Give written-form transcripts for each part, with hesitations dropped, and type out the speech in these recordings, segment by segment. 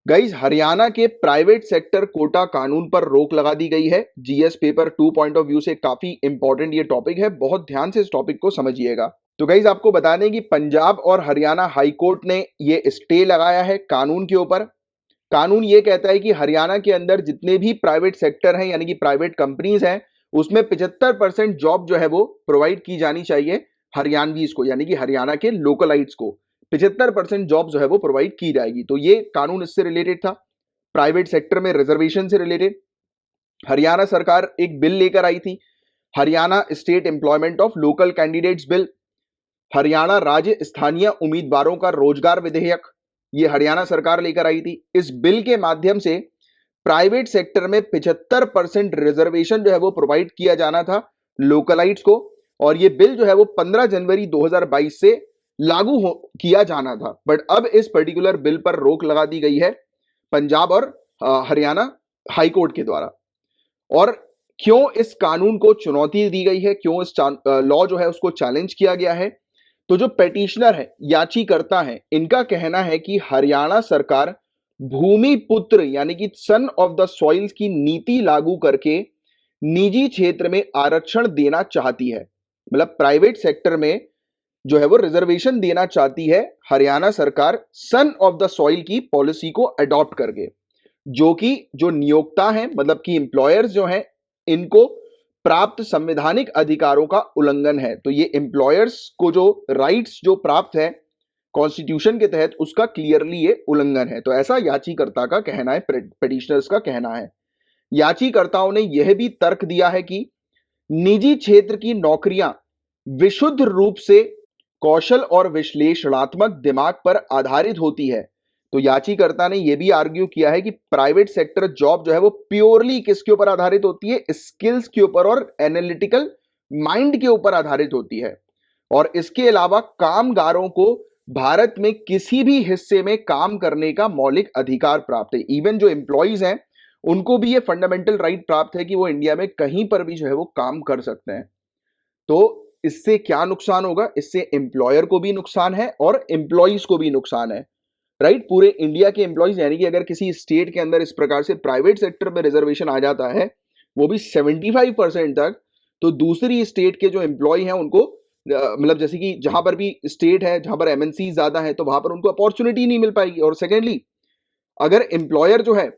Guys, Haryana के private sector Kota कानून पर रोक लगा दी गई है। GS paper 2 point of view से काफी इंपॉर्टेंट ये टॉपिक है, बहुत ध्यान से इस टॉपिक को समझिएगा। तो गाइस, आपको बता दें कि पंजाब और हरियाणा हाई कोर्ट ने ये स्टे लगाया है कानून के ऊपर। कानून ये कहता है कि हरियाणा के अंदर जितने भी प्राइवेट सेक्टर हैं यानी कि प्राइवेट कंपनीज हैं, उसमें 75% जॉब जो है वो प्रोवाइड की जानी चाहिए हरियाणवीज को, यानी कि हरियाणा के लोकलाइट्स को 75% जॉब जो है वो प्रोवाइड की जाएगी। तो ये कानून इससे रिलेटेड था, प्राइवेट सेक्टर में रिजर्वेशन से रिलेटेड। हरियाणा सरकार एक बिल लेकर आई थी, Haryana state employment of local candidates bill, Haryana राज्य स्थानीय उम्मीदवारों का रोजगार विधेयक, ये हरियाणा सरकार लेकर आई थी। इस बिल के माध्यम से प्राइवेट सेक्टर में 75% रिजर्वेशन जो है वो प्रोवाइड किया जाना था लोकलाइट्स को, और ये बिल जो है वो 15 जनवरी 2022 से लागू किया जाना था। बट अब इस पर्टिकुलर बिल पर रोक लगा दी गई है पंजाब और हरियाणा हाई कोर्ट के द्वारा। और क्यों इस कानून को चुनौती दी गई है, क्यों इस लॉ जो है उसको चैलेंज किया गया है? तो जो पेटिशनर है, याचिकर्ता है, इनका कहना है कि हरियाणा सरकार भूमि पुत्र यानी कि सन ऑफ द सॉइल्स की नीति लागू करके निजी क्षेत्र में आरक्षण देना चाहती है। मतलब प्राइवेट सेक्टर में जो है वो रिजर्वेशन देना चाहती है हरियाणा सरकार सन ऑफ द सॉइल की पॉलिसी को अडॉप्ट करके, जो कि जो नियोक्ता हैं मतलब कि एम्प्लॉयर्स जो हैं, इनको प्राप्त संवैधानिक अधिकारों का उल्लंघन है। तो ये एम्प्लॉयर्स को जो राइट्स जो प्राप्त है कॉन्स्टिट्यूशन के तहत, उसका क्लियरली ये उल्लंघन है। तो ऐसा याचिकर्ता का कहना है, पेटिशनर्स का कहना है। याचिकर्ताओं ने यह भी तर्क दिया है कि निजी क्षेत्र की नौकरियां विशुद्ध रूप से कौशल और विश्लेषणात्मक दिमाग पर आधारित होती है। तो याचिकर्ता ने यह भी आर्ग्यू किया है कि प्राइवेट सेक्टर जॉब जो है वो प्योरली किसके ऊपर आधारित होती है? स्किल्स के ऊपर और एनालिटिकल माइंड के ऊपर आधारित होती है। और इसके अलावा कामगारों को भारत में किसी भी हिस्से में काम करने का मौलिक अधिकार प्राप्त है। इवन जो एम्प्लॉइज हैं उनको भी ये फंडामेंटल राइट प्राप्त है कि वो इंडिया में कहीं पर भी जो है वो काम कर सकते हैं। तो इससे क्या नुकसान होगा? इससे एम्प्लॉयर को भी नुकसान है और एम्प्लॉइज को भी नुकसान है, राइट? पूरे इंडिया के एम्प्लॉइज, यानी कि अगर किसी स्टेट के अंदर इस प्रकार से प्राइवेट सेक्टर में रिजर्वेशन आ जाता है, वो भी 75% तक, तो दूसरी स्टेट के जो एम्प्लॉय हैं उनको मतलब जैसे कि जहां पर भी स्टेट है जहां पर एमएनसी ज्यादा है, तो वहां पर उनको अपॉर्चुनिटी नहीं मिल पाएगी। और सेकेंडली, अगर एम्प्लॉयर जो है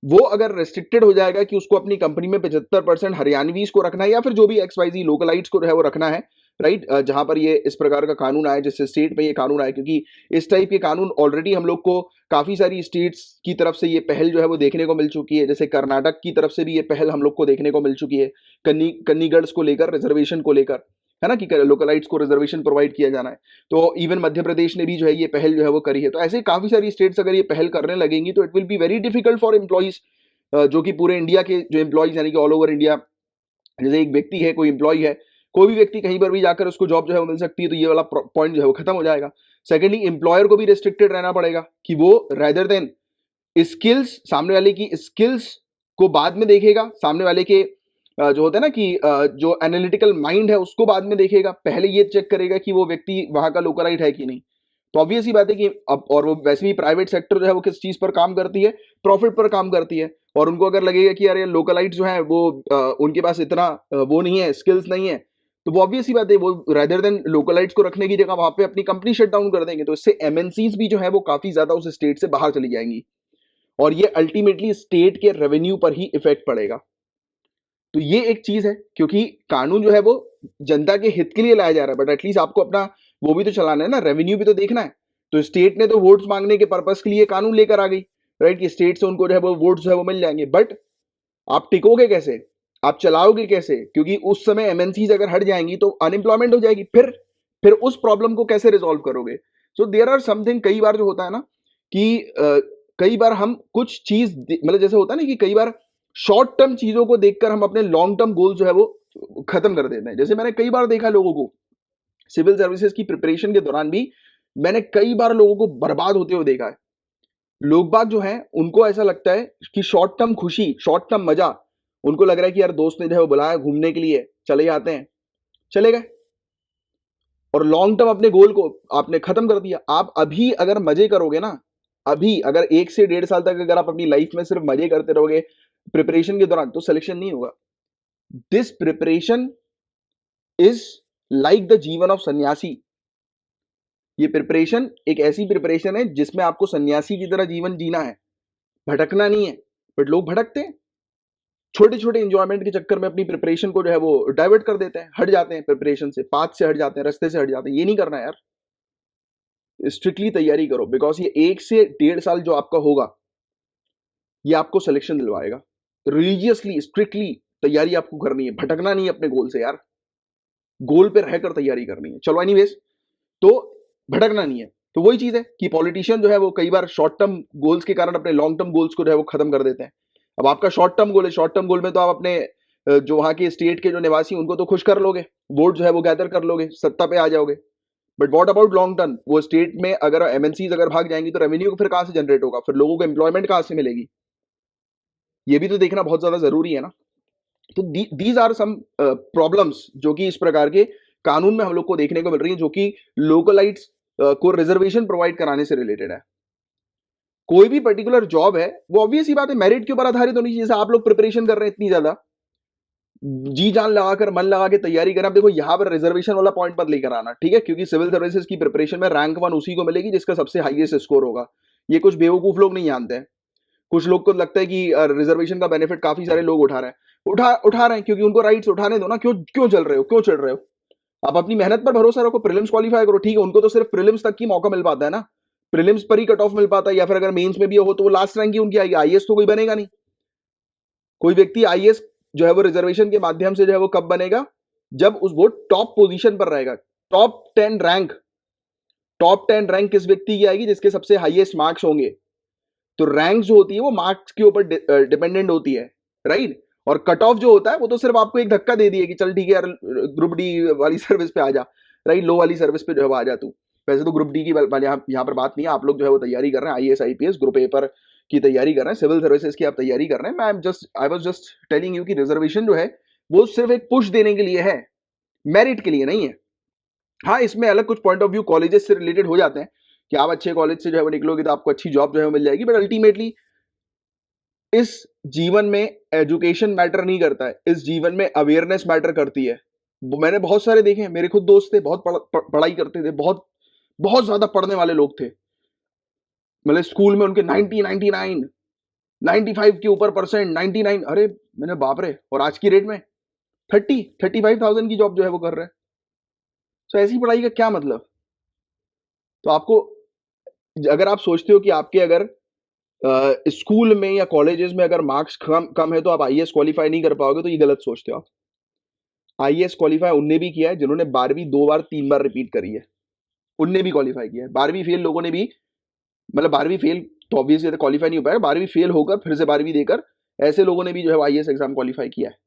वो अगर रेस्ट्रिक्टेड हो जाएगा कि उसको अपनी कंपनी में 75% हरियाणवीज को रखना है या फिर जो भी XYZ लोकलाइट्स को जो है वो रखना है, राइट? जहां पर ये इस प्रकार का कानून आया, जैसे स्टेट में ये कानून आया, क्योंकि इस टाइप के कानून ऑलरेडी हम लोग को काफी सारी स्टेट्स की तरफ से ये पहल जो है वो देखने को मिल चुकी है। जैसे कर्नाटक की तरफ से भी ये पहल हम लोग को देखने को मिल चुकी है, कन्नीगढ़ को लेकर, रिजर्वेशन को लेकर, है ना, कि लोकलाइट्स को रिजर्वेशन प्रोवाइड किया जाना है। तो इवन मध्य प्रदेश ने भी जो है ये पहल जो है वो करी है। तो ऐसे काफी सारी स्टेट्स अगर ये पहल करने लगेंगी तो it will be very difficult for employees, जो कि पूरे इंडिया के जो एम्प्लॉइज यानी कि ऑल ओवर इंडिया, जैसे एक व्यक्ति है, कोई एम्प्लॉय है, कोई भी व्यक्ति कहीं पर भी जाकर उसको जॉब जो है वो मिल सकती है, तो ये वाला पॉइंट जो है वो खत्म हो जाएगा। सेकेंडली, एम्प्लॉयर को भी रेस्ट्रिक्टेड रहना पड़ेगा कि वो रेदर देन स्किल्स, सामने वाले की स्किल्स को बाद में देखेगा, सामने वाले के जो होता है ना कि जो एनालिटिकल माइंड है उसको बाद में देखेगा, पहले ये चेक करेगा कि वो व्यक्ति वहां का लोकलाइट है कि नहीं। तो ऑब्वियस ही बात है कि अब, और वो वैसे भी प्राइवेट सेक्टर जो है वो किस चीज पर काम करती है? प्रॉफिट पर काम करती है। और उनको अगर लगेगा कि यार ये लोकलाइट जो है वो उनके पास इतना वो नहीं है, स्किल्स नहीं है, तो वो ऑब्वियस ही बात है वो रेदर देन लोकलाइट्स को रखने की जगह वहां पे अपनी कंपनी शट डाउन कर देंगे। तो इससे एमएनसीज भी जो है वो काफी ज्यादा उस स्टेट से बाहर चली जाएंगी, और ये अल्टीमेटली स्टेट के रेवेन्यू पर ही इफेक्ट पड़ेगा। तो ये एक चीज है, क्योंकि कानून जो है वो जनता के हित के लिए लाया जा रहा है, बट एटलीस्ट आपको अपना वो भी तो चलाना है ना, रेवेन्यू भी तो देखना है। तो स्टेट ने तो वोट्स मांगने के पर्पस के लिए कानून लेकर आ गई, राइट, कि स्टेट से उनको जो है वो वोट्स जो है वो मिल जाएंगे। बट आप टिकोगे कैसे, आप चलाओगे कैसे? क्योंकि उस समय एमएनसीज अगर हट जाएंगी तो अनएम्प्लॉयमेंट हो जाएगी, फिर उस प्रॉब्लम को कैसे रिजॉल्व करोगे? सो देयर आर समथिंग, कई बार जो होता है ना कि कई बार हम कुछ चीज मतलब जैसे होता है ना कि कई बार शॉर्ट टर्म चीजों को देखकर हम अपने लॉन्ग टर्म गोल जो है वो खत्म कर देते हैं। जैसे मैंने कई बार देखा लोगों को सिविल सर्विसेज की प्रिपरेशन के दौरान भी, मैंने कई बार लोगों को बर्बाद होते हुए देखा है। लोग बाग जो हैं उनको ऐसा लगता है कि शॉर्ट टर्म खुशी, शॉर्ट टर्म मजा, उनको लग रहा है कि यार दोस्त ने जो है बुलाया घूमने के लिए, चले जाते हैं, चले गए, और लॉन्ग टर्म अपने गोल को आपने खत्म कर दिया। आप अभी अगर मजे करोगे ना, अभी अगर 1 से 1.5 साल तक अगर आप अपनी लाइफ में सिर्फ मजे करते रहोगे प्रिपरेशन के दौरान, तो सिलेक्शन नहीं होगा। This preparation is like the जीवन ऑफ सन्यासी। ये प्रिपरेशन एक ऐसी प्रिपरेशन है जिसमें आपको सन्यासी की तरह जीवन जीना है, भटकना नहीं है। बट लोग भटकते हैं, छोटे छोटे इंजॉयमेंट के चक्कर में अपनी प्रिपरेशन को जो है वो डाइवर्ट कर देते हैं, हट जाते हैं प्रिपरेशन से, पाथ से हट जाते हैं, रास्ते से हट जाते हैं। ये नहीं करना है यार, स्ट्रिक्टली तैयारी करो, बिकॉज ये 1 से 1.5 साल जो आपका होगा ये आपको सिलेक्शन दिलवाएगा। रिलीजियसली स्ट्रिक्टली तैयारी आपको करनी है, भटकना नहीं है अपने गोल से यार, गोल पे रहकर तैयारी करनी है। चलो एनीवेज, तो भटकना नहीं है। तो वही चीज है कि पॉलिटिशियन जो है वो कई बार शॉर्ट टर्म गोल्स के कारण अपने लॉन्ग टर्म गोल्स को जो है वो खत्म कर देते हैं। अब आपका शॉर्ट टर्म गोल है, शॉर्ट टर्म गोल में तो आप अपने जो वहां के स्टेट के जो निवासी उनको तो खुश कर लोगे, वोट जो है वो गैदर कर लोगे, सत्ता पे आ जाओगे। But what about long term? वो स्टेट में अगर एमएनसीज अगर भाग जाएंगी तो रेवेन्यू फिर कहां से जनरेट होगा, फिर लोगों को एम्प्लॉयमेंट कहां से मिलेगी? ये भी तो देखना बहुत ज्यादा जरूरी है ना। तो दीज आर सम प्रॉब्लम्स जो कि इस प्रकार के कानून में हम लोग को देखने को मिल रही है, जो कि लोकलाइट्स को रिजर्वेशन प्रोवाइड कराने से रिलेटेड है। कोई भी पर्टिकुलर जॉब है वो ऑब्वियस ही बात है मेरिट के ऊपर आधारित होनी चाहिए। जैसे आप लोग प्रिपरेशन कर रहे हैं इतनी ज्यादा जी जान लगाकर मन लगा के तैयारी करें। आप देखो यहाँ पर रिजर्वेशन वाला पॉइंट मत लेकर आना, ठीक है? क्योंकि सिविल सर्विसेज की प्रिपरेशन में रैंक 1 उसी को मिलेगी जिसका सबसे हाईएस्ट स्कोर होगा। ये कुछ बेवकूफ लोग नहीं जानते हैं। कुछ लोग को लगता है कि रिजर्वेशन का बेनिफिट काफी सारे लोग उठा रहे हैं, उठा रहे हैं क्योंकि उनको राइट्स उठाने दो ना। क्यों क्यों चल रहे हो, क्यों चढ़ रहे हो? आप अपनी मेहनत पर भरोसा रखो, प्रीलिम्स क्वालिफाई करो। ठीक है, उनको तो सिर्फ प्रीलिम्स तक की मौका मिल पाता है ना, प्रीलिम्स पर ही कट ऑफ मिल पाता है, या फिर अगर मेंस में भी हो तो वो लास्ट रैंक ही उनकी आएगी। आईएएस तो कोई बनेगा नहीं। कोई व्यक्ति आईएएस जो है वो रिजर्वेशन के माध्यम से जो है वो कब बनेगा? जब उस वो टॉप पोजीशन पर रहेगा। टॉप 10 रैंक, टॉप 10 रैंक किस व्यक्ति की आएगी? जिसके सबसे हाईएस्ट मार्क्स होंगे। तो रैंक जो होती है वो मार्क्स के ऊपर डिपेंडेंट होती है, राइट? और कट ऑफ जो होता है वो तो सिर्फ आपको एक धक्का दे दिए कि चल ठीक है यार ग्रुप डी वाली सर्विस पे आ जा, राइट? लो वाली सर्विस पे जो है वो आ जा तू। वैसे तो ग्रुप डी की यहाँ पर बात नहीं है। आप लोग जो है वो तैयारी कर रहे हैं, आईएएस आईपीएस ग्रुप ए पर की तैयारी कर रहे हैं, सिविल सर्विसेज की आप तैयारी कर रहे हैं। I was just telling you कि रिजर्वेशन जो है वो सिर्फ एक पुश देने के लिए है, मेरिट के लिए नहीं है। हाँ, इसमें अलग कुछ पॉइंट ऑफ व्यू कॉलेजेस से रिलेटेड हो जाते हैं कि आप अच्छे कॉलेज से जो है वो निकलोगे तो आपको अच्छी जॉब जो है वो मिल जाएगी। बट अल्टीमेटली इस जीवन में एजुकेशन मैटर नहीं करता है, इस जीवन में अवेयरनेस मैटर करती है। मैंने बहुत सारे देखे हैं, मेरे खुद दोस्त थे, बहुत पढ़ाई करते थे, बहुत बहुत ज्यादा पढ़ने वाले लोग थे। मतलब स्कूल में उनके 90, 99, 95 के ऊपर परसेंट, 99। अरे मैंने बाप रे, और आज की रेट में 35,000 की जॉब जो है वो कर रहे हैं। तो ऐसी पढ़ाई का क्या मतलब? तो आपको, अगर आप सोचते हो कि आपके अगर स्कूल में या कॉलेजेस में अगर मार्क्स कम है तो आप आईएएस क्वालिफाई नहीं कर पाओगे, तो ये गलत सोचते हो आप। आईएएस क्वालिफाई उनने भी किया है जिन्होंने 12वीं 2 बार 3 बार रिपीट करी है, उनने भी क्वालिफाई किया है। 12वीं फेल लोगों ने भी, मतलब 12वीं फेल तो ऑब्वियसली क्वालिफाई नहीं हो पाएगा, 12वीं फेल होकर फिर से 12वीं देकर ऐसे लोगों ने भी जो है आईएएस एग्जाम क्वालिफाई किया है।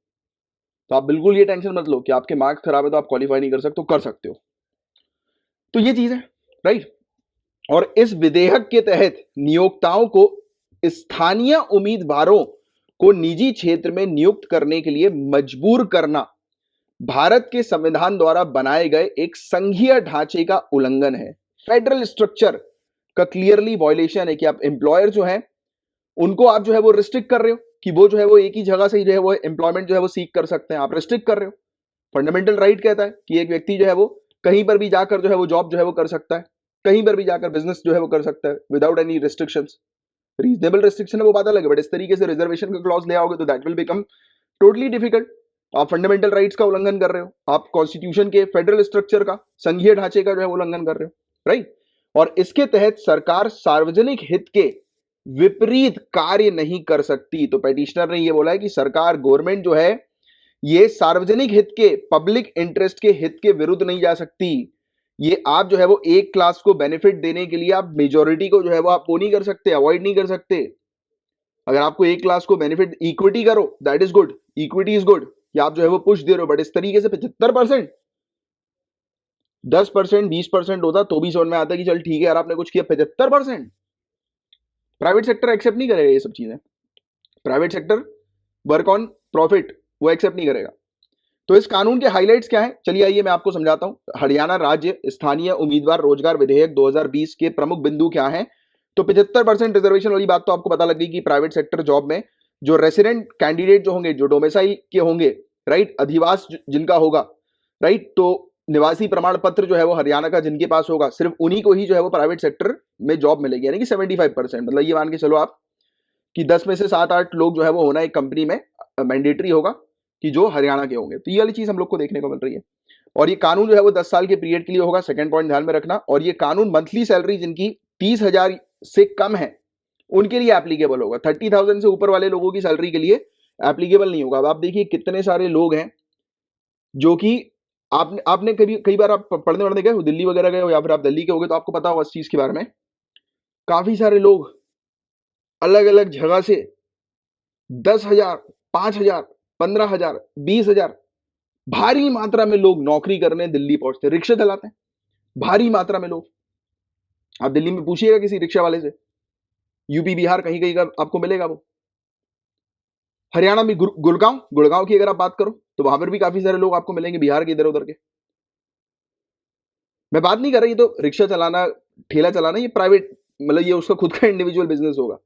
तो आप बिल्कुल ये टेंशन मत लो कि आपके मार्क्स खराब है तो आप क्वालिफाई नहीं कर सकते, तो कर सकते हो। तो ये चीज है, राइट? और इस विधेयक के तहत नियोक्ताओं को स्थानीय उम्मीदवारों को निजी क्षेत्र में नियुक्त करने के लिए मजबूर करना भारत के संविधान द्वारा बनाए गए एक संघीय ढांचे का उल्लंघन है। फेडरल स्ट्रक्चर का क्लियरली वायलेशन है कि आप एम्प्लॉयर जो है उनको आप जो है वो रिस्ट्रिक्ट कर रहे हो कि वो जो है वो एक ही जगह से जो है वो एम्प्लॉयमेंट जो है वो सीख कर सकते हैं, आप रिस्ट्रिक्ट कर रहे हो। फंडामेंटल राइट कहता है कि एक व्यक्ति जो है वो कहीं पर भी जाकर जो है वो जॉब जो है वो कर सकता है, कहीं पर भी जाकर बिजनेस जो है वो कर सकता है without any restrictions. Reasonable restriction है वो बात अलग है, बट इस तरीके से रिजर्वेशन का क्लॉज ले आओगे तो that will become totally difficult. आप फंडामेंटल राइट्स का उल्लंघन कर रहे हो, आप कॉन्स्टिट्यूशन के फेडरल स्ट्रक्चर का, संघीय ढांचे का जो है उल्लंघन कर रहे हो, राइट? और इसके तहत सरकार सार्वजनिक हित के विपरीत कार्य नहीं कर सकती। तो पेटिशनर ने यह बोला है कि सरकार, गवर्नमेंट जो है ये सार्वजनिक हित के, पब्लिक इंटरेस्ट के हित के विरुद्ध नहीं जा सकती। ये आप जो है वो एक क्लास को बेनिफिट देने के लिए आप मेजॉरिटी को जो है वो आप वो नहीं कर सकते, अवॉइड नहीं कर सकते। अगर आपको एक क्लास को बेनिफिट, इक्विटी करो, that is good, equity is good कि आप जो है वो पुश दे रहे हो। बट इस तरीके से 75%, 10%, 20% होता तो भी समझ में आता कि चल ठीक है यार आपने कुछ किया। 75% प्राइवेट सेक्टर एक्सेप्ट नहीं करेगा ये सब चीजें। Private sector work on profit वो एक्सेप्ट नहीं करेगा। तो इस कानून के हाइलाइट्स क्या हैं? चलिए आइए मैं आपको समझाता हूं। हरियाणा राज्य स्थानीय उम्मीदवार रोजगार विधेयक 2020 के प्रमुख बिंदु क्या हैं? तो 75% रिजर्वेशन वाली बात तो आपको पता लग गई कि प्राइवेट सेक्टर जॉब में जो रेसिडेंट कैंडिडेट जो होंगे, जो डोमिसाइल के होंगे, राइट, अधिवास जिनका होगा, राइट, तो निवासी प्रमाण पत्र जो है वो हरियाणा का जिनके पास होगा, सिर्फ उन्हीं को ही जो है वो प्राइवेट सेक्टर में जॉब मिलेगी, यानी कि 75%। मतलब ये मान के चलो आप कि 10 में से 7-8 लोग जो है वो होना एक कंपनी में मैंडेटरी होगा कि जो हरियाणा के होंगे। तो ये वाली चीज हम लोग को देखने को मिल रही है। और ये कानून जो है वो 10 साल के पीरियड के लिए होगा, सेकंड पॉइंट ध्यान में रखना। और ये कानून मंथली सैलरी जिनकी 30,000 से कम है उनके लिए एप्लीकेबल होगा। 30,000 से ऊपर वाले लोगों की सैलरी के लिए एप्लीकेबल नहीं होगा। अब आप देखिए कितने सारे लोग हैं जो कि आपने कई बार आप पढ़ने वढ़ने गए हो, दिल्ली वगैरह गए हो, या फिर आप दिल्ली के हो गए तो आपको पता होगा इस चीज के बारे में। काफी सारे लोग अलग अलग जगह से 10,000, 5,000, 15,000, 20,000 भारी मात्रा में लोग नौकरी करने दिल्ली पहुंचते, रिक्शा चलाते हैं भारी मात्रा में लोग। आप दिल्ली में पूछिएगा किसी रिक्शा वाले से, यूपी बिहार कहीं कहीं का आपको मिलेगा वो। हरियाणा में गुड़गांव गुड़गांव की अगर आप बात करो तो वहां पर भी काफी सारे लोग आपको मिलेंगे बिहार के इधर उधर के। मैं बात नहीं कर रहा, ये तो रिक्शा चलाना, ठेला चलाना, ये प्राइवेट, मतलब ये उसका खुद का इंडिविजुअल बिजनेस होगा,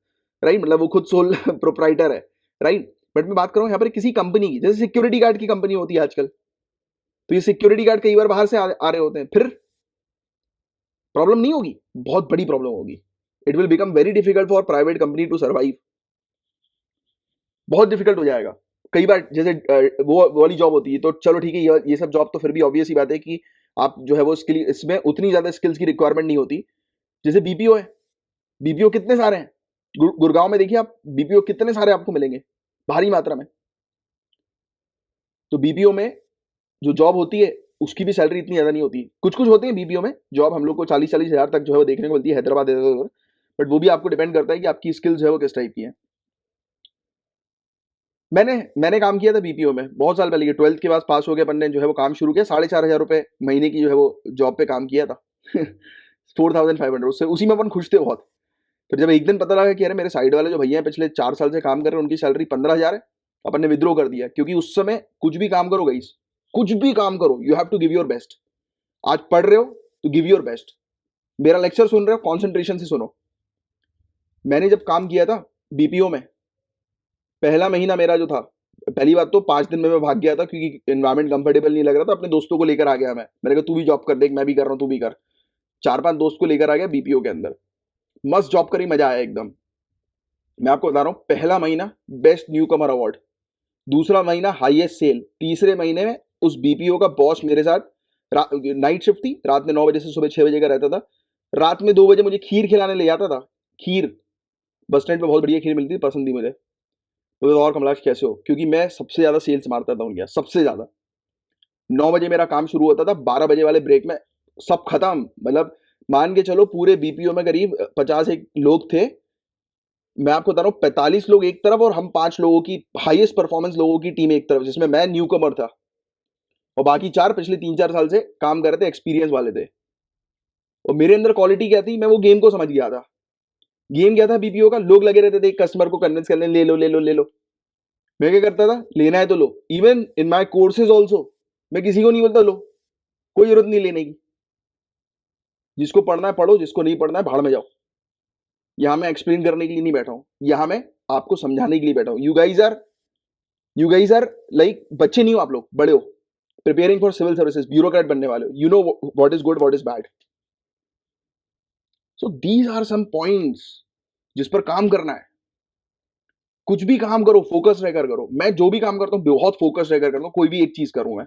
राइट, मतलब वो खुद सोल प्रोप्राइटर है, राइट। बट मैं बात कर रहा हूं यहाँ पर किसी कंपनी की, जैसे सिक्योरिटी गार्ड की कंपनी होती है आजकल, तो ये सिक्योरिटी गार्ड कई बार बाहर से आ रहे होते हैं, फिर प्रॉब्लम नहीं होगी, बहुत बड़ी प्रॉब्लम होगी। It will become very difficult for private company to survive, बहुत डिफिकल्ट हो जाएगा। कई बार जैसे वो वाली जॉब होती है तो चलो ठीक है, ये सब जॉब तो फिर भी ऑब्वियस ही बात है कि आप जो है वो स्किल, इसमें उतनी ज्यादा स्किल्स की रिक्वायरमेंट नहीं होती। जैसे बीपीओ है, बीपीओ कितने सारे हैं, गुड़गांव में देखिए आप, बीपीओ कितने सारे आपको मिलेंगे भारी मात्रा में। तो बीपीओ में जो जॉब होती है उसकी भी सैलरी इतनी ज्यादा नहीं होती। कुछ कुछ होते हैं बीपीओ में जॉब हम लोग को 40-40 हजार तक जो है वो देखने को मिलती है हैदराबाद, बट वो भी आपको डिपेंड करता है कि आपकी स्किल्स जो है वो किस टाइप की है। मैंने काम किया था बीपीओ में बहुत साल पहले, 12th के बाद पास हो गया, अपन ने जो है वो काम शुरू किया, 4,500 रुपए महीने की जो है वो जॉब पे काम किया था 4,500, उससे उसी में अपन खुश थे बहुत। फिर जब एक दिन पता लगा कि अरे मेरे साइड वाले जो भैया हैं पिछले 4 साल से काम कर रहे हैं उनकी सैलरी 15,000 है, अपन ने विद्रो कर दिया। क्योंकि उस समय कुछ भी काम करो गाइस, कुछ भी काम करो, you have to give your best. आज पढ़ रहे हो तो गिव योर बेस्ट, मेरा लेक्चर सुन रहे हो कॉन्सेंट्रेशन से सुनो। मैंने जब काम किया था बीपीओ में, पहला महीना मेरा जो था, पहली बात तो 5 दिन में मैं भाग गया था क्योंकि एनवायरमेंट कंफर्टेबल नहीं लग रहा था। अपने दोस्तों को लेकर आ गया मैंने कहा तू भी जॉब कर देख, मैं भी कर रहा हूँ तू भी कर। 4-5 दोस्त को लेकर आ गया बीपीओ के अंदर, मस्त जॉब करी, मजा आया एकदम। मैं आपको बता रहा हूँ, पहला महीना बेस्ट न्यू कमर अवार्ड, दूसरा महीना हाईएस्ट सेल, तीसरे महीने में उस बीपीओ का बॉस मेरे साथ, नाइट शिफ्ट थी, रात में 9 बजे से सुबह 6 बजे का रहता था, रात में 2 बजे मुझे खीर खिलाने ले जाता था। खीर बस स्टैंड पे बहुत बढ़िया खीर मिलती थी, पसंद थी मुझे। तो और कमलाश कैसे हो, क्योंकि मैं सबसे ज्यादा सेल्स मारता था उनके, सबसे ज्यादा। 9 बजे मेरा काम शुरू होता था, 12 बजे वाले ब्रेक में सब खत्म। मतलब मान के चलो पूरे बीपीओ में करीब 50 एक लोग थे, मैं आपको बता रहा हूँ 45 लोग एक तरफ और हम 5 लोगों की हाईएस्ट परफॉर्मेंस लोगों की टीम एक तरफ, जिसमें मैं न्यू कमर था और बाकी 4 पिछले 3-4 साल से काम कर रहे थे, एक्सपीरियंस वाले थे। और मेरे अंदर क्वालिटी क्या थी, मैं वो गेम को समझ गया था। गेम क्या था बीपीओ का, लोग लगे रहते थे कस्टमर को कन्विंस करने, ले लो ले लो ले लो। मैं क्या करता था, लेना है तो लो। Even in my courses also मैं किसी को नहीं बोलता लो, कोई जरूरत नहीं लेने की, जिसको पढ़ना है पढ़ो, जिसको नहीं पढ़ना है भाड़ में जाओ। यहां मैं एक्सप्लेन करने के लिए नहीं बैठा हूं, यहां मैं आपको समझाने के लिए बैठा हूं। यू गाइज आर लाइक, बच्चे नहीं हो आप लोग, बड़े हो, preparing for civil services, bureaucrat बनने वाले हो, you know what is good what is bad. So these are some points जिस पर काम करना है। कुछ भी काम करो फोकस रहकर करो। मैं जो भी काम करता हूं बहुत फोकस रहकर करता हूं, कोई भी एक चीज करूं मैं।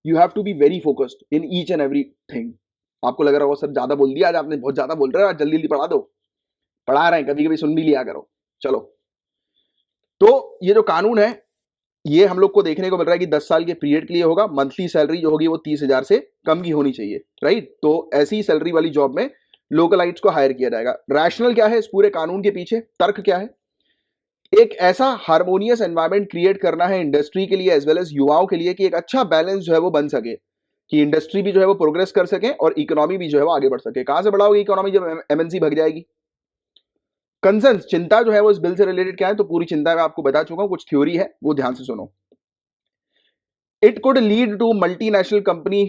You have to be very focused in each and every thing. आपको लग रहा होगा सर ज्यादा बोल दिया आज आपने, बहुत ज्यादा बोल रहे हो, आज जल्दी जल्दी पढ़ा दो। पढ़ा रहे हैं, कभी कभी सुन भी लिया करो। चलो, तो ये जो कानून है ये हम लोग को देखने को मिल रहा है कि 10 साल के पीरियड के लिए होगा। मंथली सैलरी जो होगी वो 30,000 से कम की होनी चाहिए, राइट। तो ऐसी सैलरी वाली जॉब में लोकलाइट्स को हायर किया जाएगा। रैशनल क्या है इस पूरे कानून के पीछे, तर्क क्या है? एक ऐसा हार्मोनियस एनवायरनमेंट क्रिएट करना है इंडस्ट्री के लिए एज वेल एज युवाओं के लिए कि एक अच्छा बैलेंस जो है वो बन सके, कि इंडस्ट्री भी जो है वो प्रोग्रेस कर सके और इकोनॉमी भी जो है वो आगे बढ़ सके। कहां से बढ़ाओगे इकोनॉमी जब एमएनसी भग जाएगी। कंसर्न, चिंता जो है वो इस बिल से रिलेटेड क्या है, तो पूरी चिंता मैं आपको बता चुका हूं, कुछ थ्योरी है वो ध्यान से सुनो। It could lead to multinational company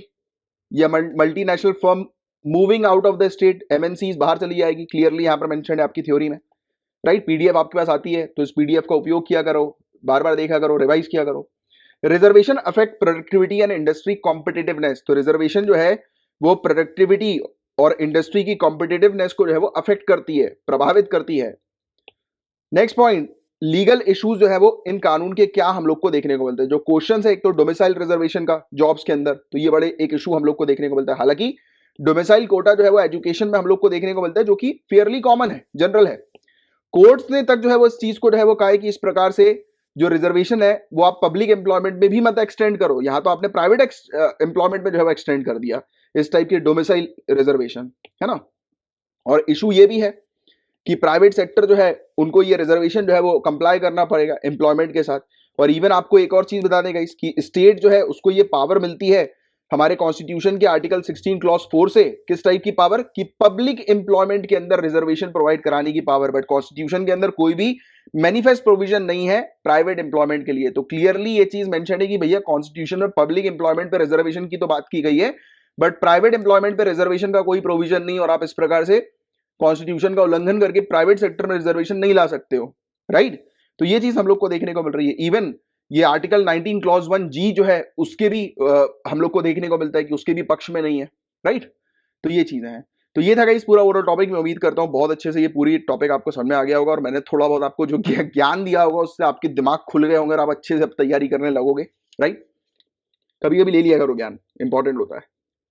या multinational firm moving out of the state, MNCs बाहर चली जाएगी, क्लियरली यहाँ पर मेंशन है आपकी थ्योरी में, राइट। पीडीएफ आपके पास आती है तो इस पीडीएफ का उपयोग किया करो, बार बार देखा करो, रिवाइज किया करो। Reservation affect productivity and industry competitiveness, तो रिजर्वेशन जो है वो प्रोडक्टिविटी और इंडस्ट्री की कॉम्पिटिटिवनेस को जो है वो अफेक्ट करती है, प्रभावित करती है। नेक्स्ट पॉइंट, लीगल इश्यूज जो है वो इन कानून के क्या हम लोग को देखने को मिलते हैं। जो क्वेश्चन है एक तो डोमिसाइल रिजर्वेशन का जॉब्स के अंदर, तो ये बड़े एक इशू हम लोग को देखने को मिलता है। हालांकि डोमिसाइल कोटा जो है वो एजुकेशन में हम लोग को देखने को मिलता है, जो कि फेयरली कॉमन है, जनरल है। कोर्ट्स ने तक जो है वो इस चीज को जो है वो कहा है कि इस प्रकार से जो रिजर्वेशन है वो आप पब्लिक एम्प्लॉयमेंट में भी मत एक्सटेंड करो, यहां तो आपने प्राइवेट एम्प्लॉयमेंट में जो है वो एक्सटेंड कर दिया इस टाइप की डोमिसाइल रिजर्वेशन, है ना। और इशू ये भी है कि प्राइवेट सेक्टर जो है उनको ये रिजर्वेशन जो है वो कंप्लाई करना पड़ेगा एम्प्लॉयमेंट के साथ। और इवन आपको एक और चीज बता देगा, इसकी स्टेट जो है उसको ये पावर मिलती है हमारे कॉन्स्टिट्यूशन के आर्टिकल 16 क्लॉज 4 से, किस टाइप की पावर, कि पब्लिक एम्प्लॉयमेंट के अंदर रिजर्वेशन प्रोवाइड कराने की पावर। बट कॉन्स्टिट्यूशन के अंदर कोई भी मैनिफेस्ट प्रोविजन नहीं है प्राइवेट एम्प्लॉयमेंट के लिए। तो क्लियरली ये चीज मेंशन है कि भैया कॉन्स्टिट्यूशन में पब्लिक एम्प्लॉयमेंट पे रिजर्वेशन की तो बात की गई है, बट प्राइवेट एम्प्लॉयमेंट पे रिजर्वेशन का कोई प्रोविजन नहीं, और आप इस प्रकार से कॉन्स्टिट्यूशन का उल्लंघन करके प्राइवेट सेक्टर में रिजर्वेशन नहीं ला सकते हो, राइट। तो ये चीज हम लोग को देखने को मिल रही है। इवन ये आर्टिकल 19 क्लॉज 1G जो है उसके भी हम लोग को देखने को मिलता है कि उसके भी पक्ष में नहीं है, राइट। तो ये चीजें हैं। तो ये था गाइस पूरा ओवरऑल टॉपिक। मैं उम्मीद करता हूँ बहुत अच्छे से ये पूरी टॉपिक आपको समझ में आ गया होगा, और मैंने थोड़ा बहुत आपको जो ज्ञान दिया होगा उससे आपके दिमाग खुल गए होंगे और आप अच्छे से अब तैयारी करने लगोगे, राइट। कभी कभी ले लिया करो ज्ञान, इंपॉर्टेंट होता है।